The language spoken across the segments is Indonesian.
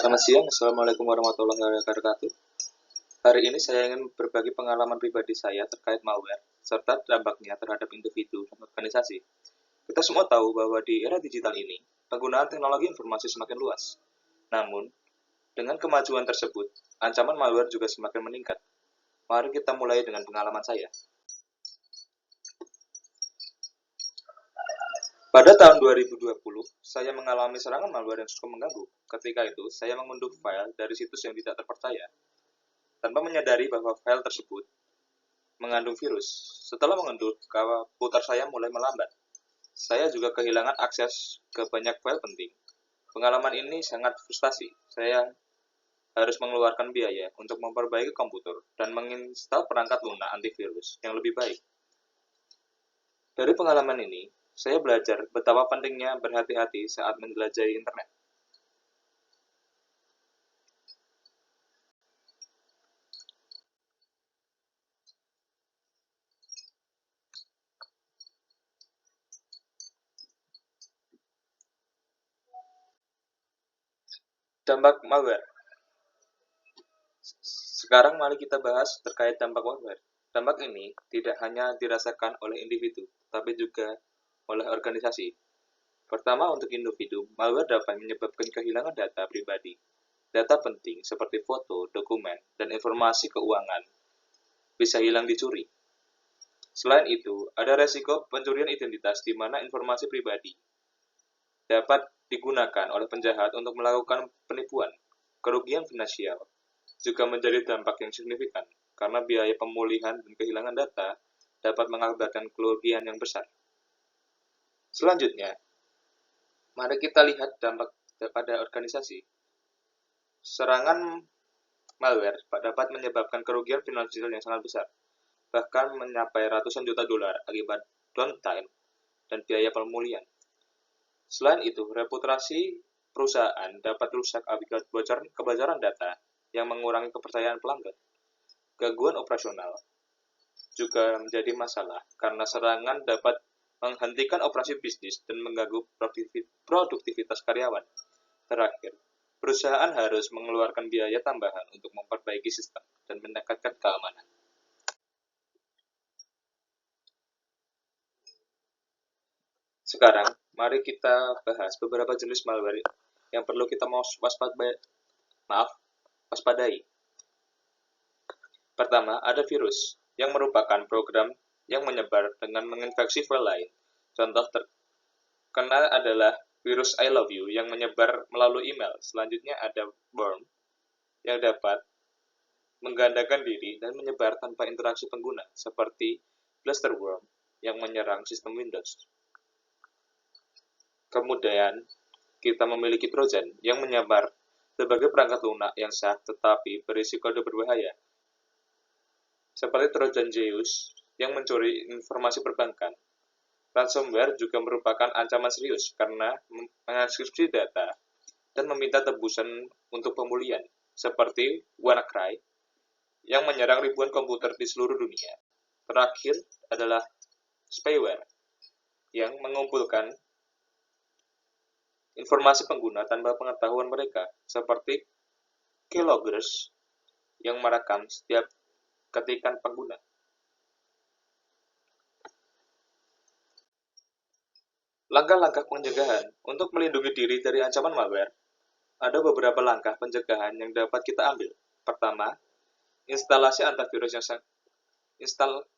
Selamat siang, Assalamualaikum warahmatullahi wabarakatuh. Hari ini saya ingin berbagi pengalaman pribadi saya terkait malware, serta dampaknya terhadap individu dan organisasi. Kita semua tahu bahwa di era digital ini, penggunaan teknologi informasi semakin luas. Namun, dengan kemajuan tersebut, ancaman malware juga semakin meningkat. Mari kita mulai dengan pengalaman saya. Pada tahun 2020, saya mengalami serangan malware yang cukup mengganggu. Ketika itu, saya mengunduh file dari situs yang tidak terpercaya, tanpa menyadari bahwa file tersebut mengandung virus. Setelah mengunduh, komputer saya mulai melambat. Saya juga kehilangan akses ke banyak file penting. Pengalaman ini sangat frustasi. Saya harus mengeluarkan biaya untuk memperbaiki komputer dan menginstal perangkat lunak antivirus yang lebih baik. Dari pengalaman ini, saya belajar betapa pentingnya berhati-hati saat menjelajahi internet. Dampak malware. Sekarang mari kita bahas terkait dampak malware. Dampak ini tidak hanya dirasakan oleh individu, tapi juga oleh organisasi. Pertama, untuk individu, malware dapat menyebabkan kehilangan data pribadi. Data penting seperti foto, dokumen, dan informasi keuangan bisa hilang dicuri. Selain itu, ada resiko pencurian identitas di mana informasi pribadi dapat digunakan oleh penjahat untuk melakukan penipuan. Kerugian finansial juga menjadi dampak yang signifikan, karena biaya pemulihan dan kehilangan data dapat mengakibatkan kerugian yang besar. Selanjutnya, mari kita lihat dampak pada organisasi. Serangan malware dapat menyebabkan kerugian finansial yang sangat besar, bahkan mencapai ratusan juta dolar akibat downtime dan biaya pemulihan. Selain itu, reputasi perusahaan dapat rusak akibat kebocoran data yang mengurangi kepercayaan pelanggan. Gangguan operasional juga menjadi masalah karena serangan dapat menghentikan operasi bisnis dan mengganggu produktivitas karyawan. Terakhir, perusahaan harus mengeluarkan biaya tambahan untuk memperbaiki sistem dan meningkatkan keamanan. Sekarang, mari kita bahas beberapa jenis malware yang perlu kita waspadai. Pertama, ada virus, yang merupakan program yang menyebar dengan menginfeksi file lain. Contoh terkenal adalah virus I love you yang menyebar melalui email. Selanjutnya ada worm, yang dapat menggandakan diri dan menyebar tanpa interaksi pengguna, seperti Blusterworm yang menyerang sistem Windows. Kemudian, kita memiliki Trojan yang menyebar sebagai perangkat lunak yang sah tetapi berisi kode berbahaya, seperti Trojan Zeus yang mencuri informasi perbankan. Ransomware juga merupakan ancaman serius karena mengekskripsi data dan meminta tebusan untuk pemulihan, seperti WannaCry yang menyerang ribuan komputer di seluruh dunia. Terakhir adalah spyware yang mengumpulkan informasi pengguna tanpa pengetahuan mereka, seperti keyloggers yang merekam setiap ketikan pengguna. Langkah-langkah pencegahan untuk melindungi diri dari ancaman malware. Ada beberapa langkah pencegahan yang dapat kita ambil. Pertama, instalasi antivirus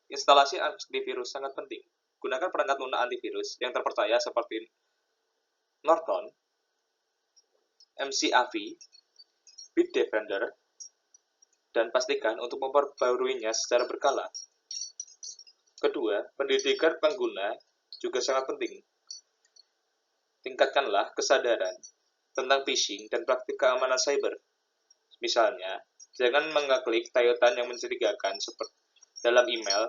instalasi antivirus sangat penting. Gunakan perangkat lunak antivirus yang terpercaya seperti Norton, McAfee, Bitdefender, dan pastikan untuk memperbaruinya secara berkala. Kedua, pendidikan pengguna juga sangat penting. Tingkatkanlah kesadaran tentang phishing dan praktik keamanan cyber. Misalnya, jangan mengklik tautan yang mencurigakan seperti dalam email.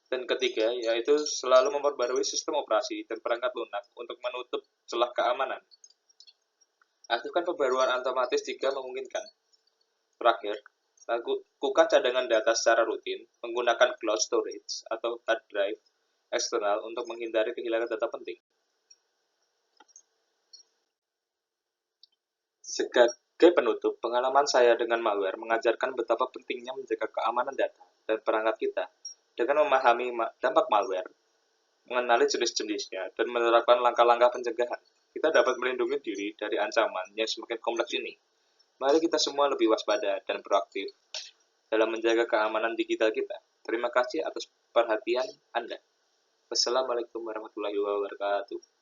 Dan ketiga, yaitu selalu memperbarui sistem operasi dan perangkat lunak untuk menutup celah keamanan. Aktifkan pembaruan otomatis jika memungkinkan. Terakhir, lakukan cadangan data secara rutin menggunakan cloud storage atau hard drive eksternal untuk menghindari kehilangan data penting. Sebagai penutup, pengalaman saya dengan malware mengajarkan betapa pentingnya menjaga keamanan data dan perangkat kita. Dengan memahami dampak malware, mengenali jenis-jenisnya, dan menerapkan langkah-langkah pencegahan, kita dapat melindungi diri dari ancaman yang semakin kompleks ini. Mari kita semua lebih waspada dan proaktif dalam menjaga keamanan digital kita. Terima kasih atas perhatian Anda. Wassalamualaikum warahmatullahi wabarakatuh.